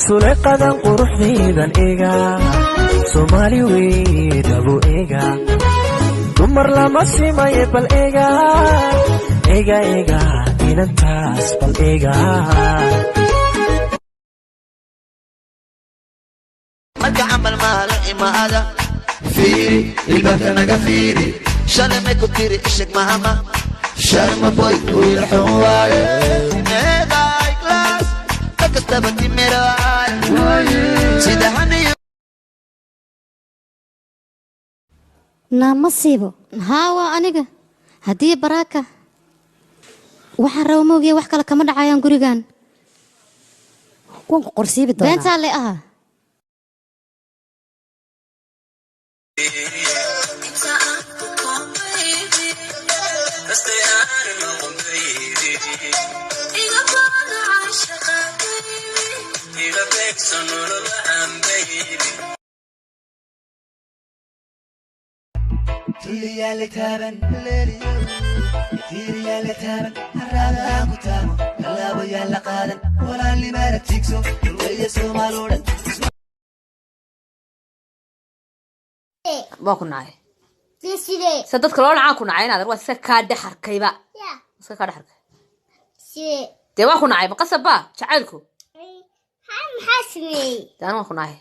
suleqadan quruxdiidan eega Soomaali weedabu eega dumar lama simaye bal eega eega eega inantaas bal eega marka amal maalo imaada fiiri ilbaabka naga fiiri shalay may ku tiri ishig mahama sharma boy wiilxun waaye eeday glass kakastaba timiraaye sida haniyo naamasiibo haawa aniga haddii baraaka waxaan rabo moogiya wax kale kama dhacayaan gurigan kuwanku qorsiibi doonaa beentaa le aha تيري تابن ليليو تيري تابن الرابع كتابو كلا ويا لقادن ولا اللي ما تكسو ويا سومالودن ما كنا عاي سددك لون عاكنا عينا دروا سكاد حركيبا سكاد حركي دي ما كنا عاي بقصب با شعلكو هم حسني ده ما كنا عاي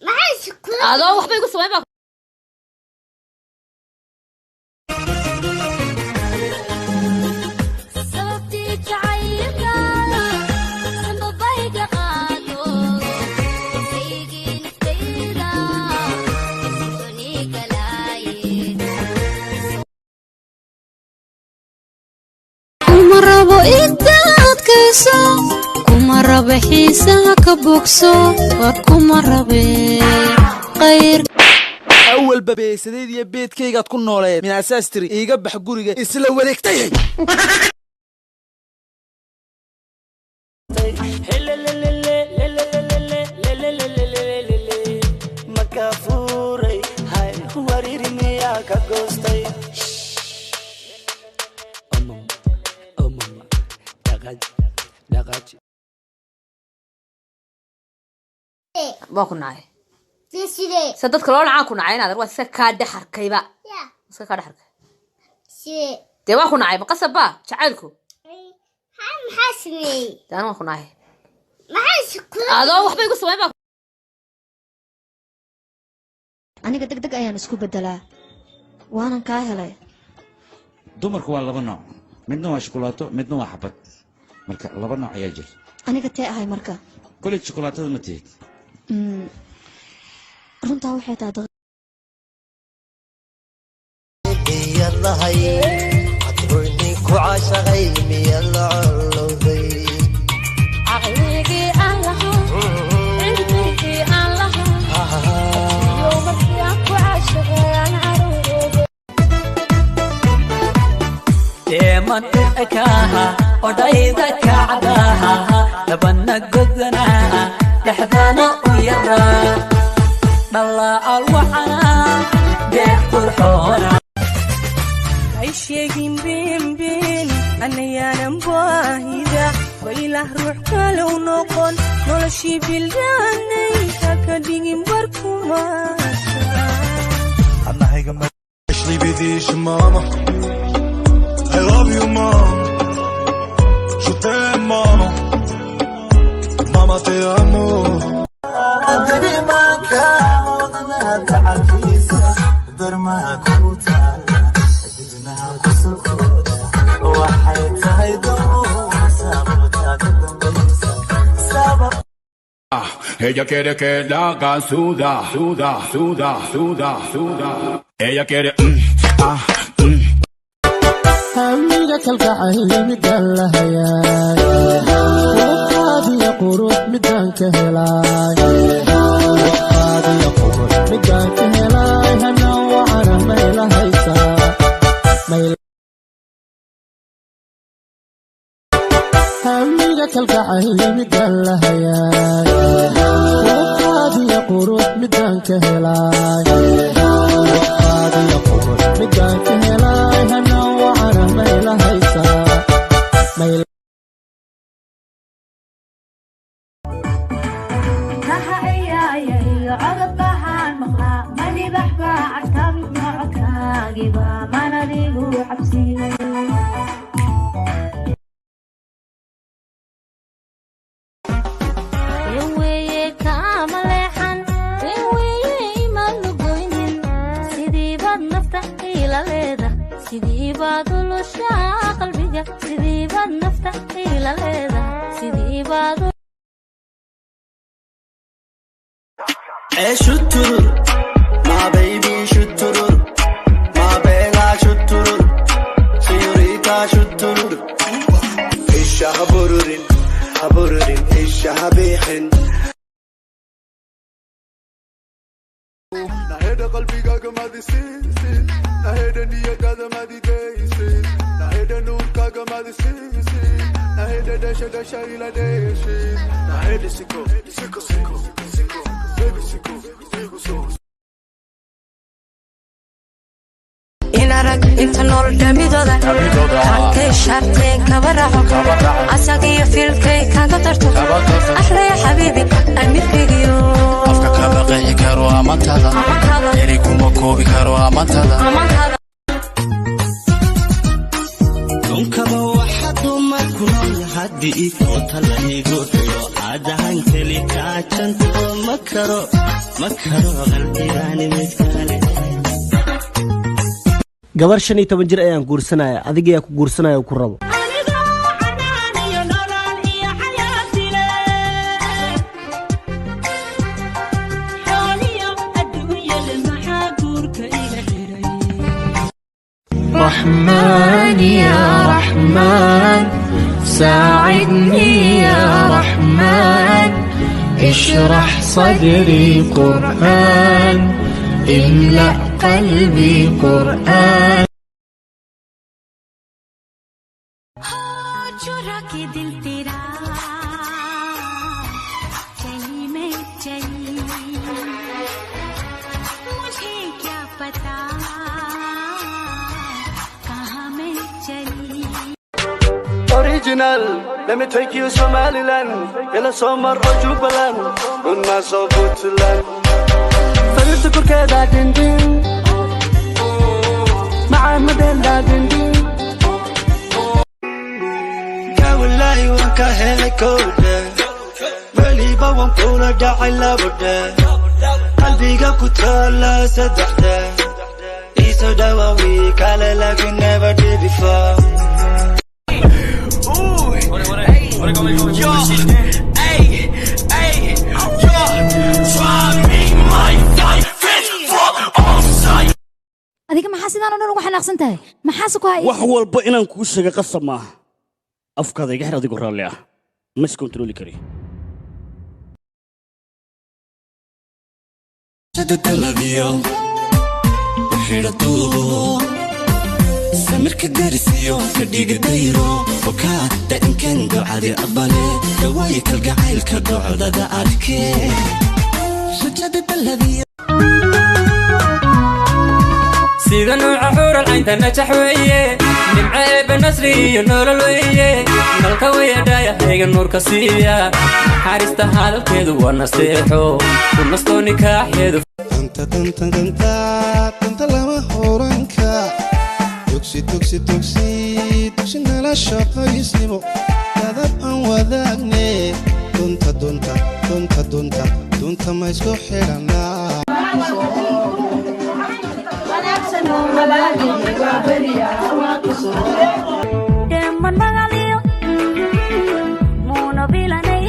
ما حس كل هذا واحد يقول سوي با kuma rabe xiisaha ka bogso war kuma rabe qayr awal babeesadeed iyo beedkaygaad ku nooleed min asaastiri iiga bax guriga isla wareegtay makafuuray hay waririmiya ka goostay ما كنا عاي سددك لون عاكنا عينا دروا سكاد حركيبا سكاد حركي دي ما كنا عاي بقصب با شعلكو هم حسني ده ما كنا عاي ما حس كل هذا واحد يقول سوي با aniga degdeg ayaan isku bedelaa waanan kaa helay dumarku waa laba nooc midna waa shukulaato midna waa xabad marka laba nooc ayaa jira aniga tee ahay marka kulli shukulaatada ma tihid runtaa waxay tahay يلا هي عطرني كعاشقي يلا علوذي عقليقي الله علميقي الله يومك ياكو عاشقي انا عروضي deeman ekaaha odayda kacdaha labana godanaha dhaxdana u yaraa dhalaa alwaxana deeq qurxoona ay sheegin been anayaanan baahida waylah ruux kale u noqon noloshii bildaanay haka dhigin barkumaasha anahayga Ashley bidish mama I love you mom je t'aime mama mama te amo أدري ما كان وضنا تعرفيسا درما كوتا أدرنا كسكوتا وحيت هيدو سابتا تدنبيسا سابا Ella quiere que la haga suda, suda, suda, suda, suda. Ella quiere hamiga kalgacayl midaan la hayaay waqaadiya qurux midaan ka helaay waqaadiya qurux midaan ka helaay hanaan wacana mayla haysaa hamiga kalgacayl midaan la hayaay waqaadiya qurux midaan ka helaay waqaadiya qurux midaan ka helaay hanaan wacana mayla haysaa شطر ما بيبي شطر ما بيلا شطر سيوريتا شطر إيش هبورين هبورين إيش هبيحن نهيد قلبي كاك ما دي سيسي نهيد نية كاك ما دي ديسي نهيد نور كاك ما دي سيسي نهيد دشة دشة إلى ديسي نهيد سيكو سيكو سيكو سيكو بيبي سيكو سيكو سيكو inarag inta nool dhamidooda halkay shaarteen kaba raaco asagiyo filkay kaga darto axlay xabiibi amirkaygiyo afka kaba qeexi karo amantada eri kuma koobi karo amantada dunkaba waxa dumarku nool haddii oo talanigu fiyo aadahan keli kaajanto ma karo qalbigaani mid kale gabar 15 jir ayaan guursanaya adiga yaa ku guursanaya ku rabo رحمن يا رحمن ساعدني يا رحمن اشرح صدري قرآن املأ قلبي قرآن चुरा के दिल तेरा चली मैं चली मुझे क्या पता कहाँ मैं चली Original, let me take you Somaliland Yalla Somar or Jubaland Unna so Puntland فريد كركدا دندين مع مدينة دندين يا والله وانك هلكوده ولي بوان كولا داعي لابده قلبي كتالا سدحته إيسو دواوي كالا لكن never did before adiga maxaa sidaan oo dhan ugu xanaaqsan tahay maxaa ku hay wax walba inaan kuu sheego qasab ma afkaada iga xir adigu raalli ah ma is control kari تدلبيو وحيرتو سمرك درسيو كديق ديرو وكا دا إن كان دعادي أبالي دوايك القعيل كدعو دا أدكي تدلبيو سيدا نوع حور العين تنجح ويه نمعي بالنسري النور الويه نلقوية داية هيك النور كسية حارستا هذا الكيدو والنصيحو والنصتو نكاح يدو انت لما هورانكا توكسي نالا شاقا يسلمو كذب أن وذاقني دونتا ما يسكو حيرانا Deman bagaliyo Muna bilanay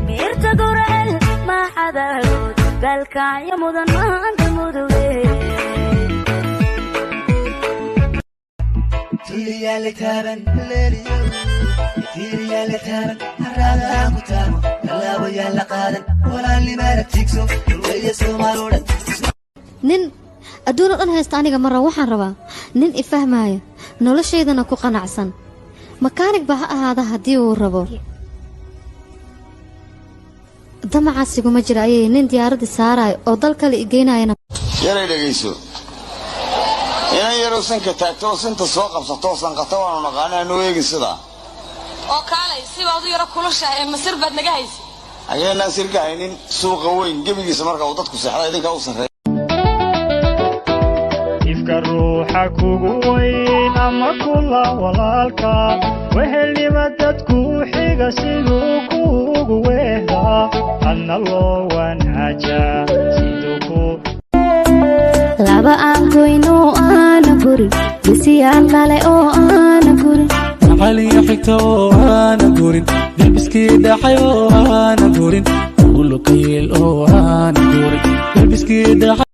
Mirta gurel ma hadarod Galka ya mudan maanta muduwe تيري اللي تابن ليلي تيري اللي تابن هرادا كتابو كلا ويا لقادن ولا اللي ما تكسو ويسو مارود nin adduun oo dhan haysta aniga marra waxaan rabaa nin i fahmaya noloshaydana ku qanacsan makaanig ba ha ahaada haddii uu rabo damacasiguma jira ayay nin diyaaradii saarayo oo dal kale i geynayana yaray dhegayso inay yaro sanka taagto sinta soo qabsato sanqata waanu naqaanaa noo eegin sidaa oo kaalay sibaad u yaro kulushahay masir baad naga haysi ayayna sirka haynin suuqa weyn gebigiisa marka uu dadku seexday idinka u sarreeyo ifka ruuxa kugu weyn ama kula walaalka wehelnima dadku xiga siduu kugu weehdaa adna loo wanaaja siduu ku laba aan goyno aana gurin bisiyaan dhale oo aana gurin macaliya xigta oo aana gurin dilbiskii dhaxay oo aana gurin ulukayeel oo aana gurin dilbiskii dhaxay